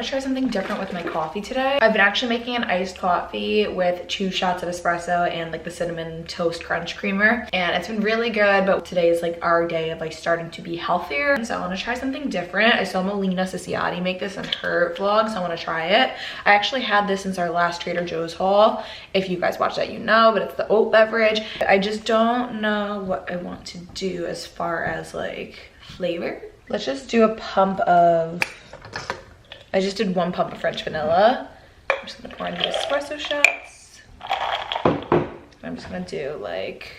Try something different with my coffee today. I've been actually making an iced coffee with 2 shots of espresso and like the cinnamon toast crunch creamer, and it's been really good. But today is like our day of like starting to be healthier, so I want to try something different. I saw Melina Cicciati make this in her vlog, so I want to try it. I actually had this since our last Trader Joe's haul. If you guys watch that, you know, but it's the oat beverage. I just don't know what I want to do as far as like flavor. Let's just do a pump of, I just did 1 pump of French vanilla. I'm just gonna pour in the espresso shots. I'm just gonna do like,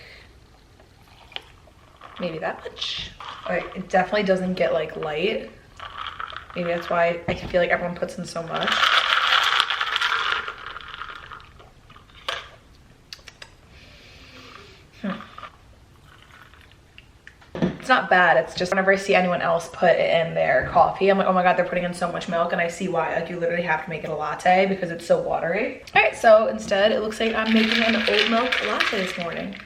maybe that much. Like, it definitely doesn't get like light. Maybe that's why I feel like everyone puts in so much. It's not bad, it's just whenever I see anyone else put it in their coffee, I'm like, oh my god, they're putting in so much milk, and I see why. Like, you literally have to make it a latte because it's so watery. All right, so instead, it looks like I'm making an oat milk latte this morning.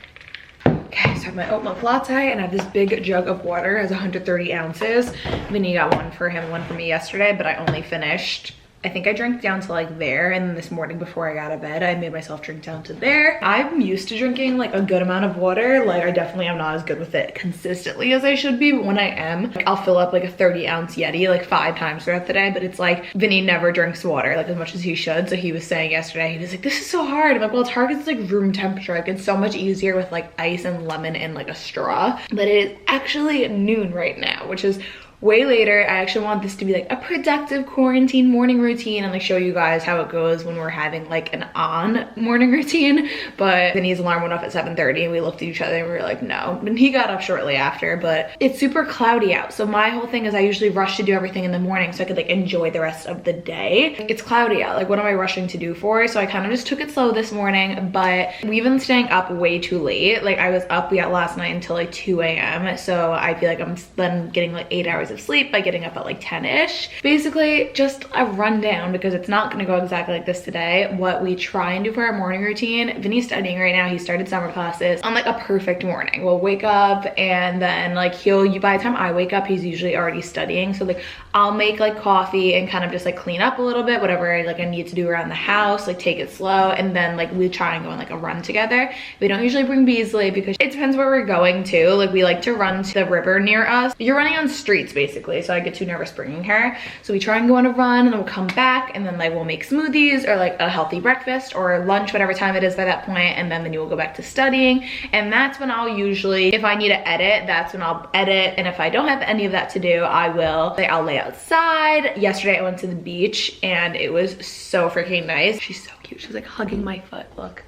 Okay, so I have my oat milk latte, and I have this big jug of water. It has 130 ounces. Vinny got one for him, one for me yesterday, but I only finished, I think I drank down to like there, and then this morning before I got out of bed, I made myself drink down to there. I'm used to drinking like a good amount of water. Like, I definitely am not as good with it consistently as I should be, but when I am, like, I'll fill up like a 30-ounce Yeti like 5 times throughout the day. But it's like, Vinny never drinks water like as much as he should. So he was saying yesterday, he was like, this is so hard. I'm like, well, it's hard because it's like room temperature. Like, it's so much easier with like ice and lemon and like a straw. But it is actually noon right now, which is way later. I actually want this to be like a productive quarantine morning routine and like show you guys how it goes when we're having like an on morning routine. But Vinny's alarm went off at 7:30 and we looked at each other and we were like, no. And he got up shortly after, but it's super cloudy out. So my whole thing is I usually rush to do everything in the morning so I could like enjoy the rest of the day. It's cloudy out. Like, what am I rushing to do for? So I kind of just took it slow this morning, but we've been staying up way too late. Like, I was up last night until like 2 a.m. So I feel like I'm then getting like 8 hours of sleep by getting up at like 10-ish. Basically, just a rundown because it's not going to go exactly like this today. What we try and do for our morning routine, Vinny's studying right now. He started summer classes on like a perfect morning. We'll wake up and then like by the time I wake up, he's usually already studying. So like, I'll make like coffee and kind of just like clean up a little bit, whatever I need to do around the house, like take it slow. And then like we try and go on like a run together. We don't usually bring Beasley because it depends where we're going to. Like, we like to run to the river near us. You're running on streets basically, so I get too nervous bringing her. So we try and go on a run and then we'll come back and then like we'll make smoothies or like a healthy breakfast or lunch, whatever time it is by that point, and then you will go back to studying. And that's when I'll usually, if I need to edit, that's when I'll edit. And if I don't have any of that to do, I'll lay outside. Yesterday I went to the beach and it was so freaking nice. She's so cute. She's like hugging my foot. Look.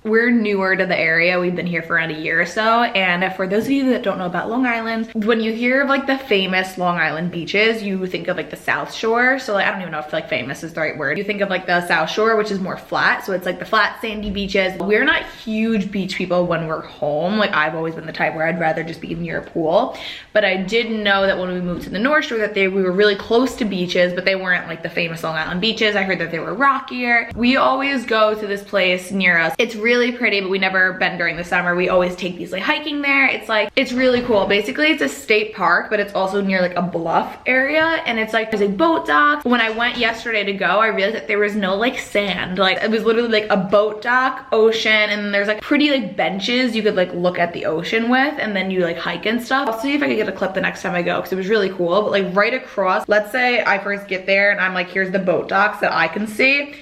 We're newer to the area. We've been here for around a year or so. And for those of you that don't know about Long Island, when you hear of like the famous Long Island beaches, you think of like the South Shore. So like, I don't even know if like famous is the right word. You think of like the South Shore, which is more flat. So it's like the flat sandy beaches. We're not huge beach people when we're home. Like, I've always been the type where I'd rather just be near a pool. But I did know that when we moved to the North Shore that we were really close to beaches, but they weren't like the famous Long Island beaches. I heard that they were rockier. We always go to this place near us. It's really pretty, but we never been during the summer. We always take these like hiking there. It's really cool. Basically, it's a state park, but it's also near like a bluff area, and it's like there's a boat dock. When I went yesterday to go, I realized that there was no like sand. Like, it was literally like a boat dock, ocean, and then there's like pretty like benches you could like look at the ocean with, and then you like hike and stuff. I'll see if I can get a clip the next time I go because it was really cool. But like right across, let's say I first get there and I'm like, here's the boat docks that I can see.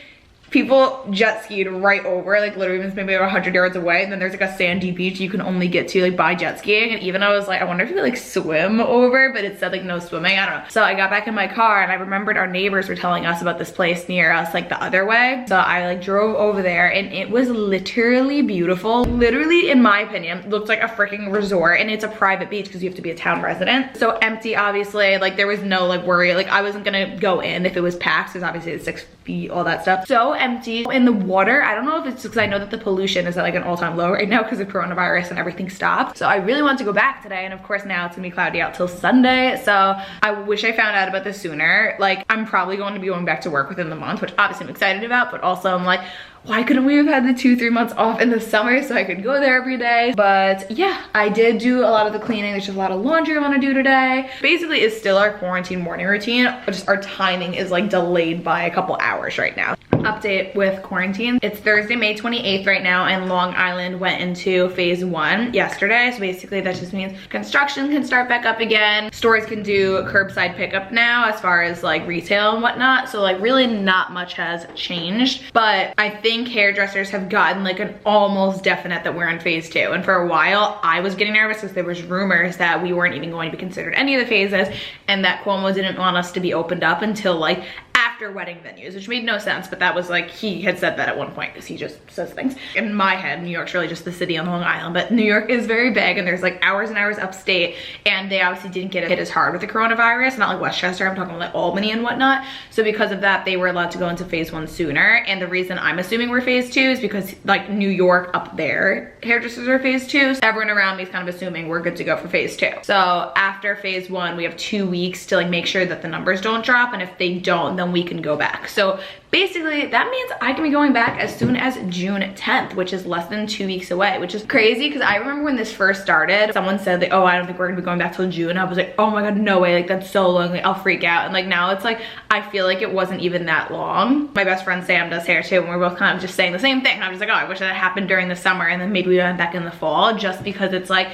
People jet skied right over, like literally maybe 100 yards away, and then there's like a sandy beach you can only get to like by jet skiing. And even I was like, I wonder if you could like swim over, but it said like no swimming, I don't know. So I got back in my car and I remembered our neighbors were telling us about this place near us like the other way. So I like drove over there and it was literally beautiful. Literally, in my opinion, looked like a freaking resort, and it's a private beach because you have to be a town resident. So empty, obviously, like there was no like worry, like I wasn't gonna go in if it was packed because obviously it's 6 feet, all that stuff. So empty. In the water, I don't know if it's because I know that the pollution is at like an all-time low right now because of coronavirus and everything stopped. So I really want to go back today, and of course now it's gonna be cloudy out till Sunday. So I wish I found out about this sooner. Like I'm probably going to be going back to work within the month, which obviously I'm excited about, but also I'm like, why couldn't we have had the 2-3 months off in the summer so I could go there every day? But yeah, I did do a lot of the cleaning. There's just a lot of laundry I want to do today. Basically, it's still our quarantine morning routine, but just our timing is like delayed by a couple hours right now. Update with quarantine. It's Thursday, May 28th right now, and Long Island went into phase 1 yesterday. So basically that just means construction can start back up again. Stores can do curbside pickup now as far as like retail and whatnot. So like really not much has changed, but I think hairdressers have gotten like an almost definite that we're in phase 2. And for a while I was getting nervous because there was rumors that we weren't even going to be considered any of the phases, and that Cuomo didn't want us to be opened up until like after wedding venues, which made no sense, but that was like, he had said that at one point because he just says things. In my head, New York's really just the city on Long Island, but New York is very big and there's like hours and hours upstate, and they obviously didn't get hit as hard with the coronavirus, not like Westchester, I'm talking about like Albany and whatnot. So because of that, they were allowed to go into phase 1 sooner. And the reason I'm assuming we're phase 2 is because like New York up there, hairdressers are phase 2. So everyone around me is kind of assuming we're good to go for phase 2. So after phase 1, we have 2 weeks to like make sure that the numbers don't drop, and if they don't, then we can go back. So basically that means I can be going back as soon as June 10th, which is less than 2 weeks away, which is crazy because I remember when this first started, someone said like, oh, I don't think we're gonna be going back till June. I was like, oh my god, no way, like that's so long, like I'll freak out. And like now it's like, I feel like it wasn't even that long. My best friend Sam does hair too, and we're both kind of just saying the same thing. I'm just like, oh, I wish that happened during the summer and then maybe we went back in the fall, just because it's like,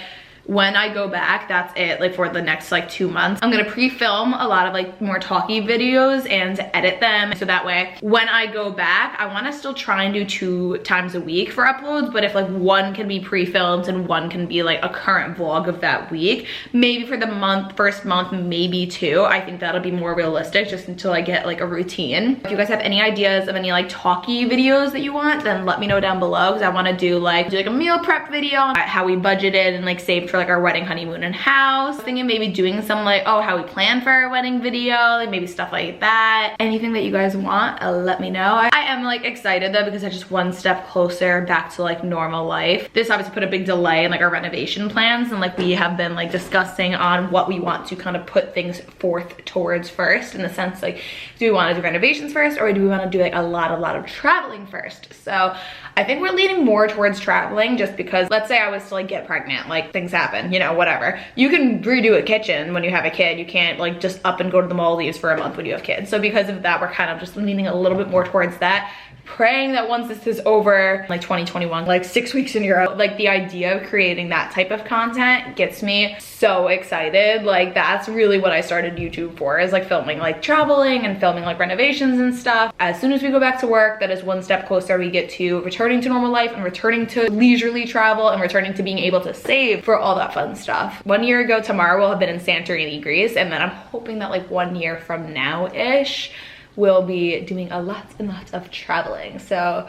when I go back, that's it, like for the next like 2 months. I'm gonna pre-film a lot of like more talky videos and edit them, so that way when I go back, I wanna still try and do 2 times a week for uploads, but if like one can be pre-filmed and one can be like a current vlog of that week, maybe for the first month, maybe 2. I think that'll be more realistic just until I get like a routine. If you guys have any ideas of any like talky videos that you want, then let me know down below, because I wanna do like a meal prep video on how we budgeted and like saved for like our wedding, honeymoon, and house. Thinking maybe doing some like, oh, how we plan for our wedding video, like maybe stuff like that. Anything that you guys want, let me know. I am like excited though, because I just one step closer back to like normal life. This obviously put a big delay in like our renovation plans, and like we have been like discussing on what we want to kind of put things forth towards first, in the sense like, do we want to do renovations first, or do we want to do like a lot of traveling first? So I think we're leaning more towards traveling, just because let's say I was to like get pregnant, like things happen, you know, whatever. You can redo a kitchen when you have a kid. You can't like just up and go to the Maldives for a month when you have kids. So because of that, we're kind of just leaning a little bit more towards that, praying that once this is over, like 2021, like 6 weeks in Europe, like the idea of creating that type of content gets me so excited. Like that's really what I started YouTube for, is like filming like traveling and filming like renovations and stuff. As soon as we go back to work, that is one step closer we get to returning to normal life and returning to leisurely travel and returning to being able to save for all that fun stuff. 1 year ago tomorrow, we'll have been in Santorini, Greece, and then I'm hoping that like 1 year from now-ish, we'll be doing a lot and lots of traveling. So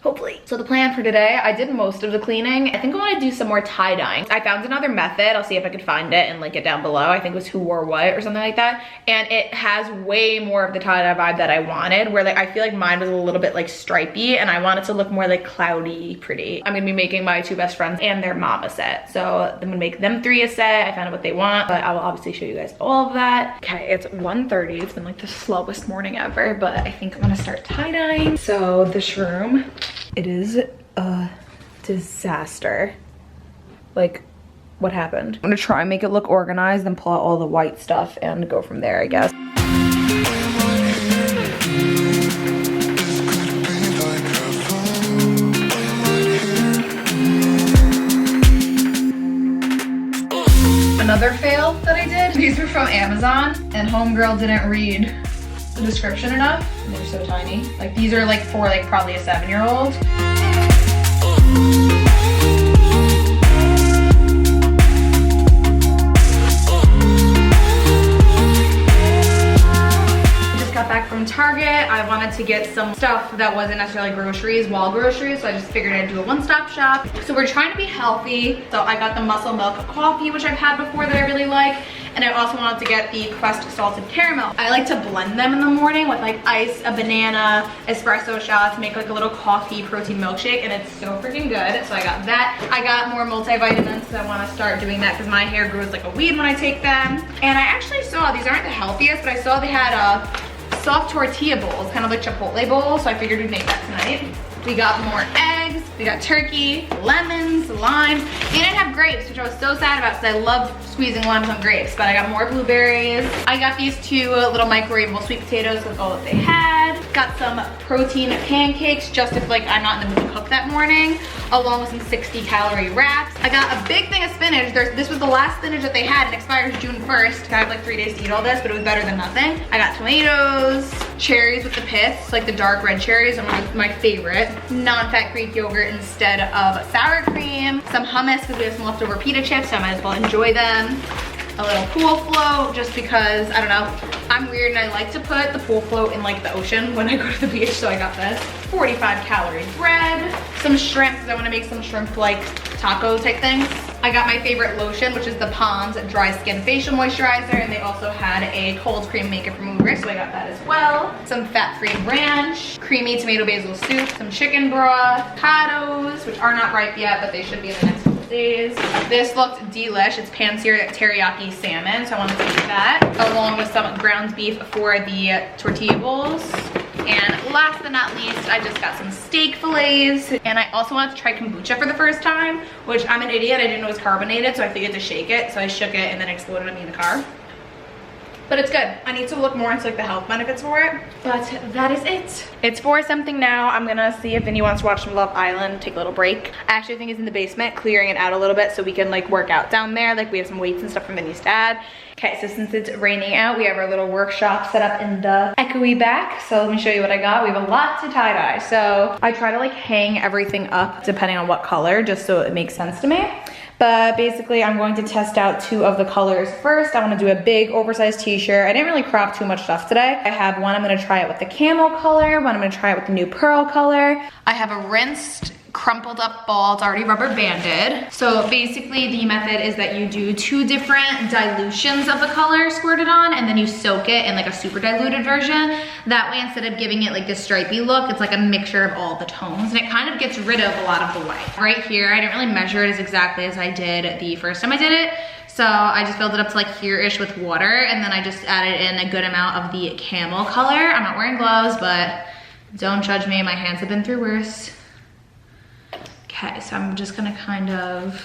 hopefully. So the plan for today, I did most of the cleaning. I think I want to do some more tie-dyeing. I found another method. I'll see if I can find it and link it down below. I think it was Who Wore What or something like that. And it has way more of the tie-dye vibe that I wanted, where like I feel like mine was a little bit like stripey, and I want it to look more like cloudy, pretty. I'm gonna be making my 2 best friends and their mom a set. So I'm gonna make them 3 a set. I found out what they want, but I will obviously show you guys all of that. Okay, it's 1:30. It's been like the slowest morning ever, but I think I'm gonna start tie-dyeing. So this room, it is a disaster. Like, what happened? I'm gonna try and make it look organized, then pull out all the white stuff and go from there, I guess. Another fail that I did, these were from Amazon, and homegirl didn't read the description enough. They're so tiny. Like these are like for like probably a 7-year-old. Got back from Target. I wanted to get some stuff that wasn't necessarily groceries, so I just figured I'd do a one-stop shop. So we're trying to be healthy. So I got the Muscle Milk coffee, which I've had before that I really like. And I also wanted to get the Quest salted caramel. I like to blend them in the morning with like ice, a banana, espresso shots, make like a little coffee protein milkshake, and it's so freaking good. So I got that. I got more multivitamins because I want to start doing that because my hair grows like a weed when I take them. And I actually saw, these aren't the healthiest, but I saw they had soft tortilla bowls, kind of like Chipotle bowls, so I figured we'd make that tonight. We got more eggs, we got turkey, lemons, limes, and I have grapes, which I was so sad about because I love squeezing limes on grapes, but I got more blueberries. I got these 2 little microwavable sweet potatoes, that's all that they had. Got some protein pancakes, just if like I'm not in the mood to cook that morning, along with some 60-calorie wraps. I got a big thing of spinach. This was the last spinach that they had, and expires June 1st. I have like 3 days to eat all this, but it was better than nothing. I got tomatoes, cherries with the pits, like the dark red cherries, are my favorite. Non-fat Greek yogurt instead of sour cream. Some hummus because we have some leftover pita chips, so I might as well enjoy them. A little pool float just because, I don't know, I'm weird and I like to put the pool float in like the ocean when I go to the beach, so I got this. 45-calorie bread, some shrimp because I want to make some shrimp like taco type things. I got my favorite lotion, which is the Pond's Dry Skin Facial Moisturizer, and they also had a cold cream makeup remover, so I got that as well. Some fat-free ranch, creamy tomato basil soup, some chicken broth, avocados, which are not ripe yet, but they should be in the next couple days. This looked delish. It's pan-seared teriyaki salmon, so I wanted to eat that, along with some ground beef for the tortilla bowls. And last but not least, I just got some steak fillets. And I also wanted to try kombucha for the first time, which I'm an idiot. I didn't know it was carbonated, so I figured to shake it. So I shook it and then exploded on me in the car. But it's good. I need to look more into like the health benefits for it. But that is it. It's 4 something now. I'm gonna see if Vinny wants to watch some Love Island, take a little break. I actually think he's in the basement, clearing it out a little bit so we can like work out down there. Like we have some weights and stuff from Vinny's dad. Okay, so since it's raining out, we have our little workshop set up in the echoey back. So let me show you what I got. We have a lot to tie-dye. So I try to like hang everything up depending on what color, just so it makes sense to me. But basically I'm going to test out 2 of the colors first. I want to do a big oversized t-shirt. I didn't really crop too much stuff today. I have one, I'm going to try it with the camel color, one I'm going to try it with the new pearl color. I have a rinsed crumpled up ball. It's already rubber banded. So basically the method is that you do 2 different dilutions of the color squirted on, and then you soak it in like a super diluted version. That way, instead of giving it like this stripy look, it's like a mixture of all the tones, and it kind of gets rid of a lot of the white. Right here, I didn't really measure it as exactly as I did the first time I did it. So I just filled it up to like here-ish with water, and then I just added in a good amount of the camel color. I'm not wearing gloves, but don't judge me, my hands have been through worse. Okay, so I'm just gonna kind of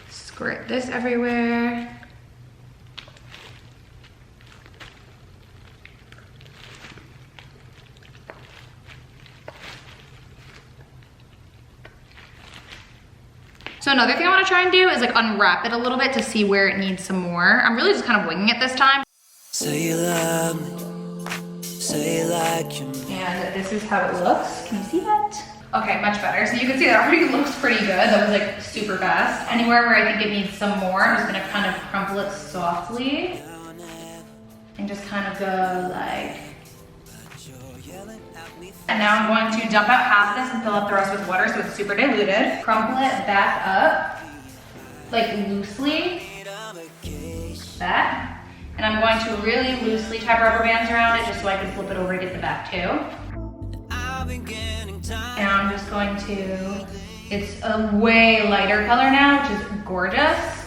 squirt this everywhere. So another thing I wanna try and do is like unwrap it a little bit to see where it needs some more. I'm really just kind of winging it this time. Say you love me. Say like you mean. And this is how it looks. Can you see that? Okay, much better. So you can see that already looks pretty good. That was like super fast. Anywhere where I think it needs some more, I'm just gonna kind of crumple it softly. And just kind of go like. And now I'm going to dump out half of this and fill up the rest with water so it's super diluted. Crumple it back up, like loosely, that. And I'm going to really loosely tie rubber bands around it just so I can flip it over to get the back too. And I'm just going to, it's a way lighter color now, which is gorgeous.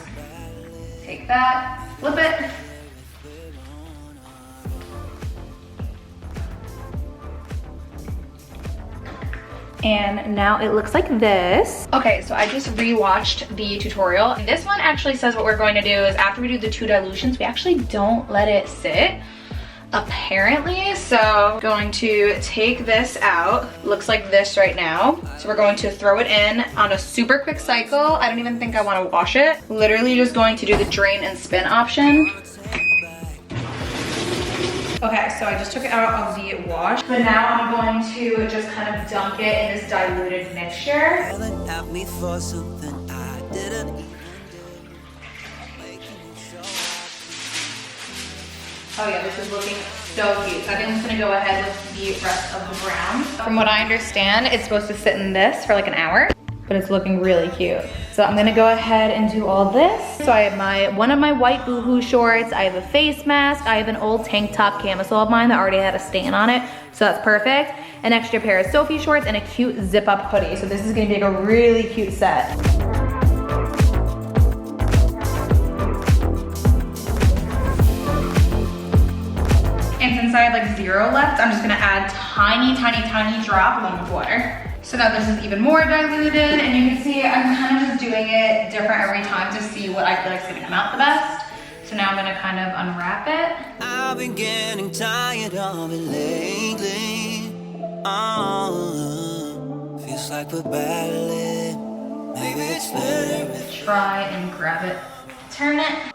Take that, flip it. And now it looks like this. Okay, so I just rewatched the tutorial. And this one actually says what we're going to do is after we do the 2 dilutions, we actually don't let it sit. apparently. So going to take this out. Looks like this right now. So we're going to throw it in on a super quick cycle. I don't even think I want to wash it. Literally just going to do the drain and spin option. Okay, so I just took it out of the wash, but now I'm going to just kind of dunk it in this diluted mixture. Oh yeah, this is looking so cute. So I think I'm just gonna go ahead with the rest of the brown. From what I understand, it's supposed to sit in this for like an hour, but it's looking really cute. So I'm gonna go ahead and do all this. So I have one of my white Boohoo shorts, I have a face mask, I have an old tank top camisole of mine that already had a stain on it, so that's perfect. An extra pair of Sophie shorts and a cute zip up hoodie. So this is gonna be like a really cute set. And since I have like 0 left, I'm just gonna add tiny drop along with water. So now this is even more diluted, and you can see I'm kind of just doing it different every time to see what I feel like is gonna come out the best. So now I'm gonna kind of unwrap it. I've been getting tired of it lately. Feels like we're battling. Maybe it's better if try and grab it, turn it.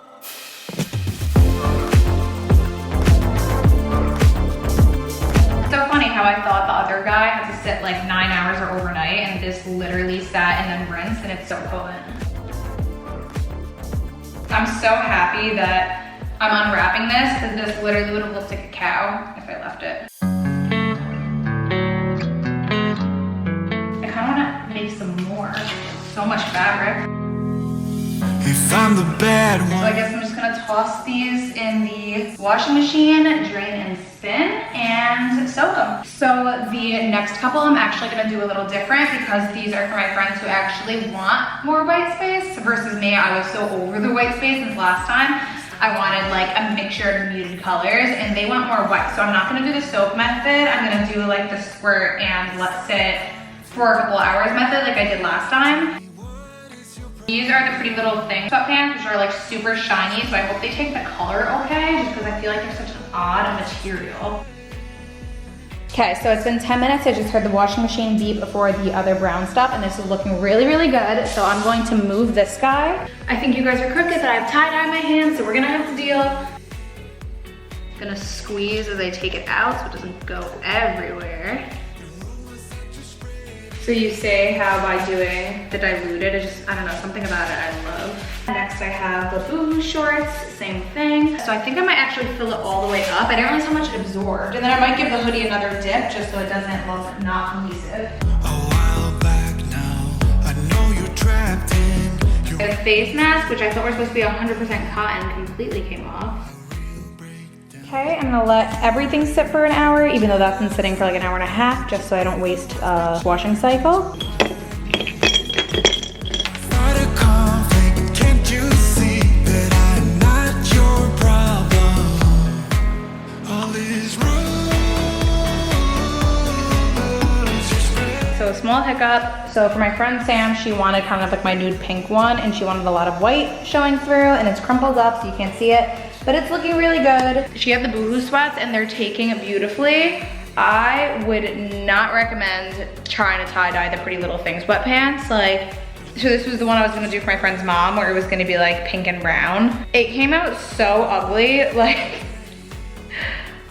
So funny how I thought the other guy had to sit like 9 hours or overnight, and this literally sat and then rinsed, and it's so potent. I'm so happy that I'm unwrapping this, because this literally would have looked like a cow if I left it. I kind of want to make some more. So much fabric. if I'm the bad one. So I guess I'm just gonna toss these in the washing machine, drain and spin, and soak them. So the next couple I'm actually gonna do a little different, because these are for my friends who actually want more white space versus me. I was so over the white space since last time. I wanted like a mixture of muted colors, and they want more white. So I'm not gonna do the soak method. I'm gonna do like the squirt and let sit for a couple hours method like I did last time. These are the Pretty Little Thing sweatpants, which are like super shiny, so I hope they take the color okay, just because I feel like they're such an odd material. Okay, so it's been 10 minutes. I just heard the washing machine beep before the other brown stuff, and this is looking really, really good. So I'm going to move this guy. I think you guys are crooked, but I have tie-dye in my hand, so we're gonna have to deal. I'm gonna squeeze as I take it out so it doesn't go everywhere. So you say how by doing the diluted, it's just, I don't know, something about it I love. Next I have the Boohoo shorts, same thing. So I think I might actually fill it all the way up. I didn't realize how much it absorbed. And then I might give the hoodie another dip just so it doesn't look not cohesive. A while back now, I know you're trapped in. The face mask, which I thought were supposed to be 100% cotton, completely came off. Okay, I'm gonna let everything sit for an hour, even though that's been sitting for like an hour and a half, just so I don't waste a washing cycle. So small hiccup. So for my friend Sam, she wanted kind of like my nude pink one, and she wanted a lot of white showing through, and it's crumpled up so you can't see it. But it's looking really good. She had the Boohoo sweats and they're taking it beautifully. I would not recommend trying to tie-dye the Pretty Little Thing sweatpants. Like, so this was the one I was gonna do for my friend's mom, where it was gonna be like pink and brown. It came out so ugly. Like,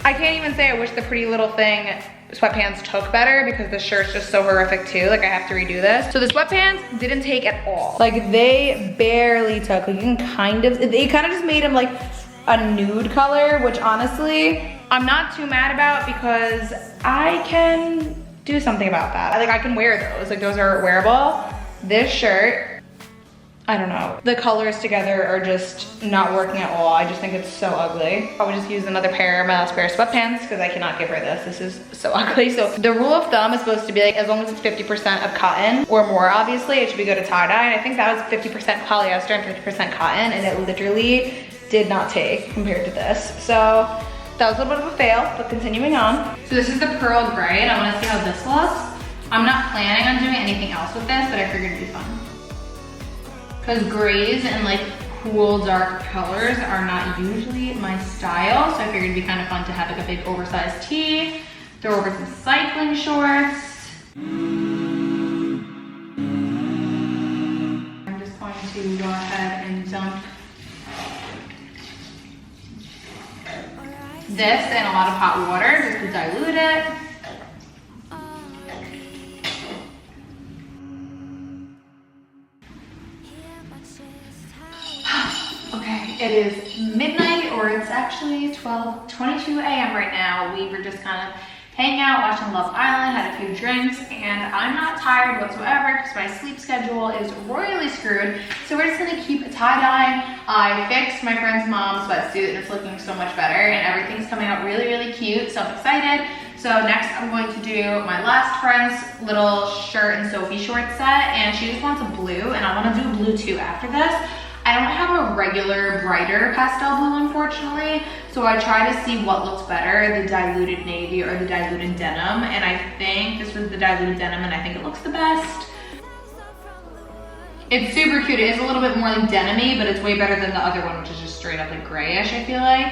I can't even say I wish the Pretty Little Thing sweatpants took better, because the shirt's just so horrific too. Like, I have to redo this. So the sweatpants didn't take at all. Like, they barely took. Like, you can kind of, they kind of just made them like a nude color, which honestly, I'm not too mad about, because I can do something about that. Like, I can wear those, like those are wearable. This shirt, I don't know. The colors together are just not working at all. I just think it's so ugly. I would just use another pair, my last pair of sweatpants, because I cannot give her this. This is so ugly. So the rule of thumb is supposed to be like, as long as it's 50% of cotton or more, obviously, it should be good to tie-dye. And I think that was 50% polyester and 50% cotton, and it literally did not take compared to this. So that was a little bit of a fail, but continuing on. So this is the pearl gray, and I wanna see how this looks. I'm not planning on doing anything else with this, but I figured it'd be fun. Because grays and like cool, dark colors are not usually my style, so I figured it'd be kind of fun to have like a big oversized tee, throw over some cycling shorts. I'm just going to go ahead and dump this in a lot of hot water just to dilute it. Okay, it is midnight, or it's actually 12:22 a.m. right now. We were just kind of hanging out, watching Love Island, had a few drinks, and I'm not tired whatsoever because my sleep schedule is royally screwed. So we're just gonna keep tie-dyeing. I fixed my friend's mom's sweatsuit and it's looking so much better, and everything's coming out really, really cute, so I'm excited. So next I'm going to do my last friend's little shirt and Sophie short set, and she just wants a blue, and I wanna do a blue too after this. I don't have a regular brighter pastel blue, unfortunately, so I try to see what looks better, the diluted navy or the diluted denim, and I think this was the diluted denim, and I think it looks the best. It's super cute. It is a little bit more like denim-y, but it's way better than the other one, which is just straight up like grayish, I feel like.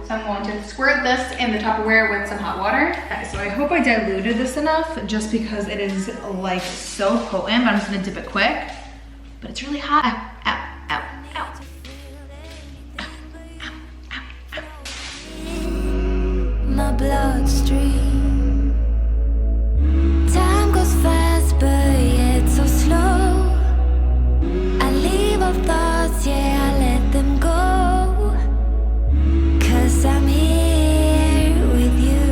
So I'm going to squirt this in the Tupperware with some hot water. Okay, so I hope I diluted this enough just because it is like so potent, but I'm just gonna dip it quick. But it's really hot. Ow, ow, ow, ow. Ow, ow, ow, ow. My bloodstream. Time goes fast, but yet so slow. I leave all thoughts, yeah, I let them go. I'm here with you,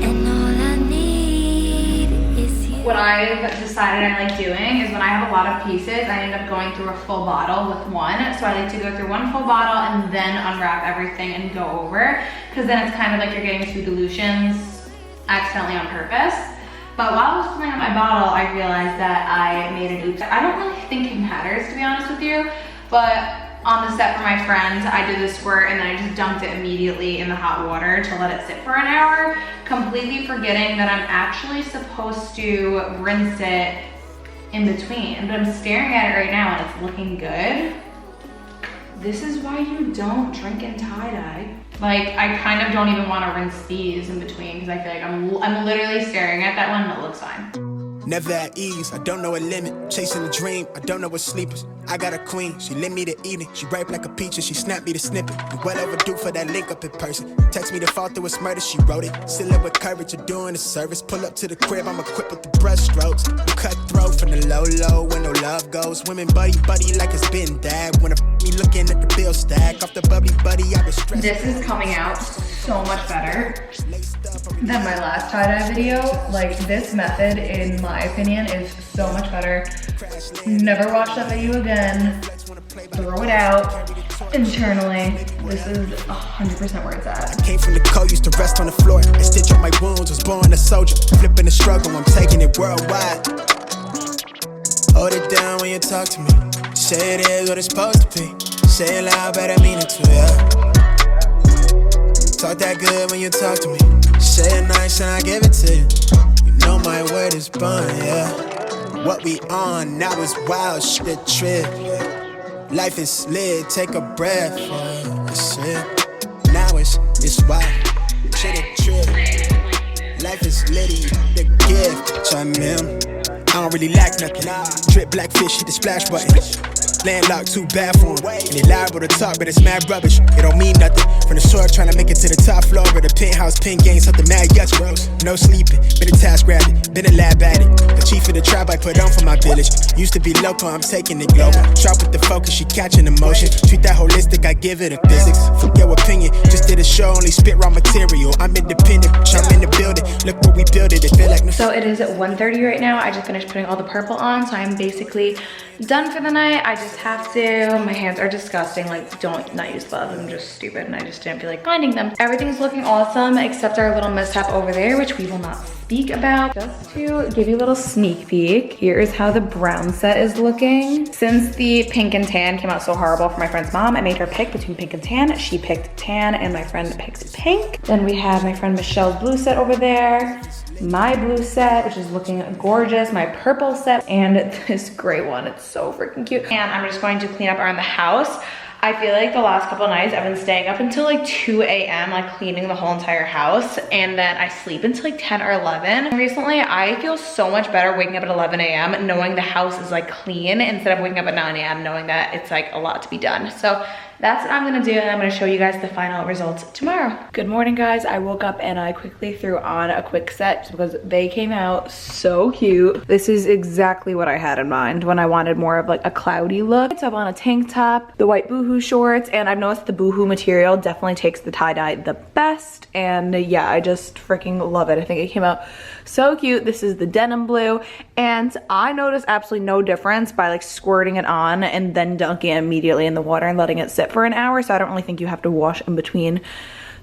and all I need is you. What I've decided I like doing is when I have a lot of pieces, I end up going through a full bottle with one. So I like to go through one full bottle and then unwrap everything and go over, because then it's kind of like you're getting two dilutions accidentally on purpose. But while I was filling up my bottle, I realized that I made an oops. I don't really think it matters, to be honest with you, but on the set for my friends, I did this squirt and then I just dumped it immediately in the hot water to let it sit for an hour, completely forgetting that I'm actually supposed to rinse it in between. But I'm staring at it right now and it's looking good. This is why you don't drink in tie-dye. Like, I kind of don't even want to rinse these in between because I feel like I'm literally staring at that one and it looks fine. Never at ease, I don't know a limit. Chasing a dream, I don't know what sleepers. I got a queen, she lit me the evening. She ripe like a peach and she snapped me the snippet. You well overdue for that link up in person. Text me to fall through its murder, she wrote it. Still up with courage, you're doing a service. Pull up to the crib, I'm equipped with the brush strokes. Cutthroat from the low, where no love goes. Women buddy like it's been dad. When me looking at the bill stack. Off the bubbly buddy, I've been stressed. This is coming out so much better than my last tie-dye video. Like, this method, in my opinion, is so much better. Never watch that video again. Throw it out internally. This is 100% where it's at. I came from the cold, used to rest on the floor and stitch up my wounds. Was born a soldier, flipping the struggle, I'm taking it worldwide. Hold it down when you talk to me. Say it is what it's supposed to be. Say it loud, but I mean it too, yeah. Talk that good when you talk to me. Say it nice and I give it to you. You know my word is bond, yeah. What we on now is wild shit trip. Life is lit, take a breath, yeah. That's it. Now it's wild shit a trip. Life is litty, the gift. Chime in. I don't really lack nothing. Drip black fish, hit the splash button. Landlocked, too bad for him. And they liable to talk, but it's mad rubbish. It don't mean nothing. From the shore, trying to make it to the top floor. But the penthouse, pin game, something mad yucks, bros. No sleeping, been a task rabbit, been a lab addict. The chief of the tribe I put on for my village. Used to be local, I'm taking it global. Sharp with the focus, she catching emotion. Treat that holistic, I give it a physics. Fuck your opinion, just did a show, only spit raw material. I'm independent, I'm in the building. Look where we built it, it feel like no. So it is at 1:30 right now. I just finished putting all the purple on, so I'm basically done for the night. I just have to. My hands are disgusting. Like, don't not use gloves. I'm just stupid and I just just didn't feel like finding them. Everything's looking awesome except our little mishap over there, which we will not speak about. Just to give you a little sneak peek, here is how the brown set is looking. Since the pink and tan came out so horrible for my friend's mom, I made her pick between pink and tan. She picked tan and my friend picked pink. Then we have my friend Michelle's blue set over there, my blue set, which is looking gorgeous, my purple set, and this gray one. It's so freaking cute. And I'm just going to clean up around the house. I feel like the last couple of nights I've been staying up until like 2 a.m. like cleaning the whole entire house, and then I sleep until like 10 or 11. And recently I feel so much better waking up at 11 a.m. knowing the house is like clean instead of waking up at 9 a.m. knowing that it's like a lot to be done. So that's what I'm gonna do, and I'm gonna show you guys the final results tomorrow. Good morning, guys. I woke up and I quickly threw on a quick set just because they came out so cute. This is exactly what I had in mind when I wanted more of like a cloudy look. So I'm on a tank top, the white Boohoo shorts, and I've noticed the Boohoo material definitely takes the tie-dye the best, and yeah, I just freaking love it. I think it came out so cute. This is the denim blue, and I noticed absolutely no difference by like squirting it on and then dunking it immediately in the water and letting it sit for an hour, so I don't really think you have to wash in between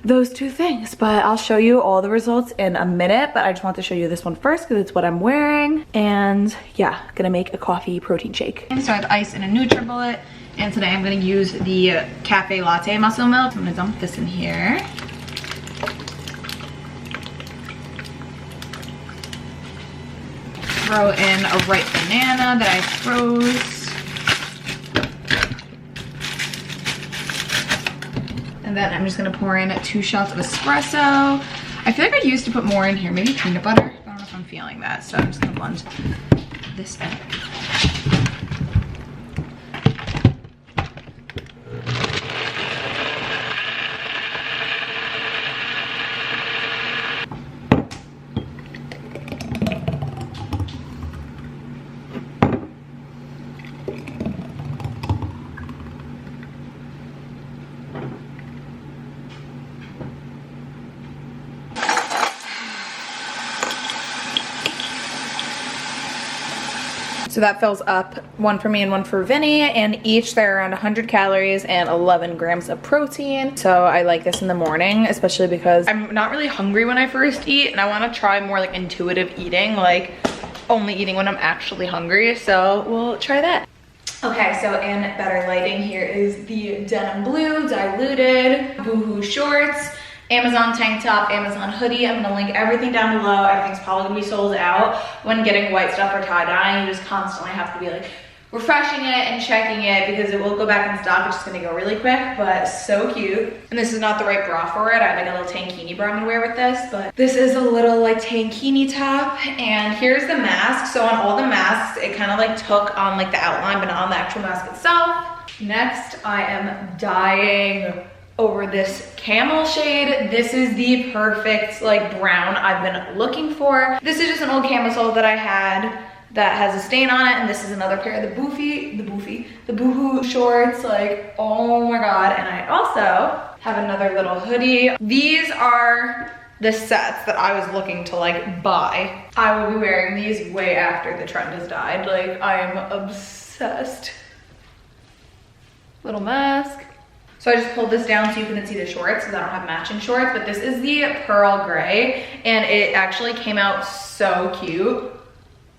those two things. But I'll show you all the results in a minute, but I just want to show you this one first because it's what I'm wearing. And yeah, gonna make a coffee protein shake. And so I have ice and a NutriBullet, and today I'm gonna use the cafe latte muscle milk. I'm gonna dump this in here. Throw in a ripe banana that I froze. And then I'm just gonna pour in 2 shots of espresso. I feel like I used to put more in here, maybe peanut butter. I don't know if I'm feeling that, so I'm just gonna blend this in. So that fills up, 1 for me and 1 for Vinny, and each they're around 100 calories and 11 grams of protein. So I like this in the morning, especially because I'm not really hungry when I first eat, and I want to try more like intuitive eating, like only eating when I'm actually hungry. So we'll try that. Okay, so in better lighting, here is the denim blue diluted Boohoo shorts, Amazon tank top, Amazon hoodie. I'm gonna link everything down below. Everything's probably gonna be sold out. When getting white stuff or tie-dye, you just constantly have to be like refreshing it and checking it because it will go back in stock. It's just gonna go really quick, but so cute. And this is not the right bra for it. I have like a little tankini bra I'm gonna wear with this, but this is a little like tankini top. And here's the mask. So on all the masks, it kind of like took on like the outline, but not on the actual mask itself. Next, I am dyeing over this camel shade. This is the perfect like brown I've been looking for. This is just an old camisole that I had that has a stain on it, and this is another pair of the Boohoo shorts. Like, oh my god. And I also have another little hoodie. These are the sets that I was looking to like buy. I will be wearing these way after the trend has died. Like, I am obsessed. Little mask. So I just pulled this down so you couldn't see the shorts because I don't have matching shorts, but this is the pearl gray, and it actually came out so cute.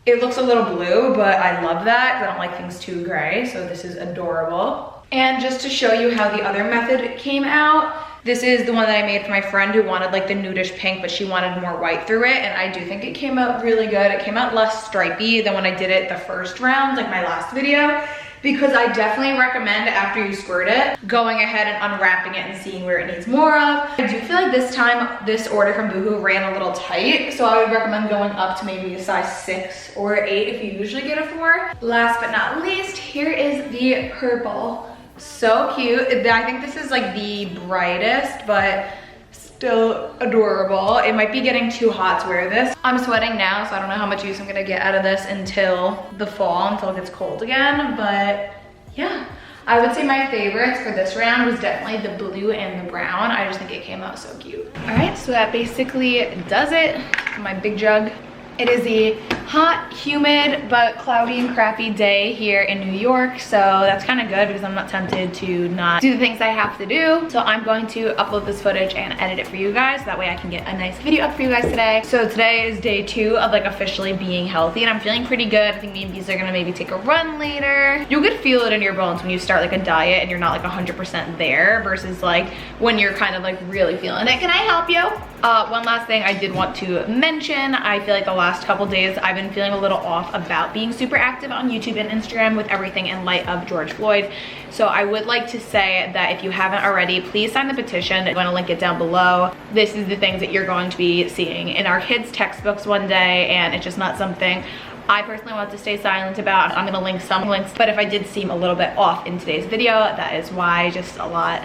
It looks a little blue, but I love that because I don't like things too gray, so this is adorable. And just to show you how the other method came out, this is the one that I made for my friend who wanted like the nudish pink, but she wanted more white through it, and I do think it came out really good. It came out less stripy than when I did it the first round, like my last video, because I definitely recommend after you squirt it, going ahead and unwrapping it and seeing where it needs more of. I do feel like this time, this order from Boohoo ran a little tight, so I would recommend going up to maybe a size 6 or 8 if you usually get a 4. Last but not least, here is the purple. So cute. I think this is like the brightest, but still adorable. It might be getting too hot to wear this. I'm sweating now, so I don't know how much use I'm gonna get out of this until the fall, until it gets cold again, but yeah. I would say my favorites for this round was definitely the blue and the brown. I just think it came out so cute. All right, so that basically does it for my big jug. It is the hot, humid, but cloudy and crappy day here in New York. So that's kind of good because I'm not tempted to not do the things I have to do. So I'm going to upload this footage and edit it for you guys. That way I can get a nice video up for you guys today. So today is day 2 of like officially being healthy and I'm feeling pretty good. I think me and Bees are gonna maybe take a run later. You could feel it in your bones when you start like a diet and you're not like 100% there versus like when you're kind of like really feeling it. Can I help you? One last thing I did want to mention. I feel like the last couple days I've been feeling a little off about being super active on YouTube and Instagram with everything in light of George Floyd. So I would like to say that if you haven't already, please sign the petition. I'm gonna link it down below. This is the things that you're going to be seeing in our kids' textbooks one day, and it's just not something I personally want to stay silent about. I'm gonna link some links, but if I did seem a little bit off in today's video, that is why. Just a lot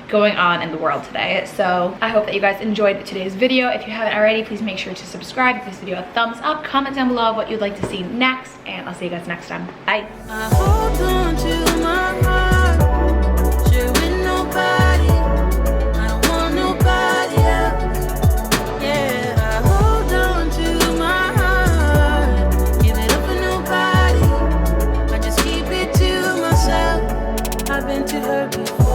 going on in the world today. So I hope that you guys enjoyed today's video. If you haven't already, please make sure to subscribe, give this video a thumbs up, comment down below what you'd like to see next, and I'll see you guys next time. Bye. I hold on to my heart, share with nobody. I don't want nobody else. Yeah, I hold on to my heart, give it up for nobody. I just keep it to myself. I've been too hurt before.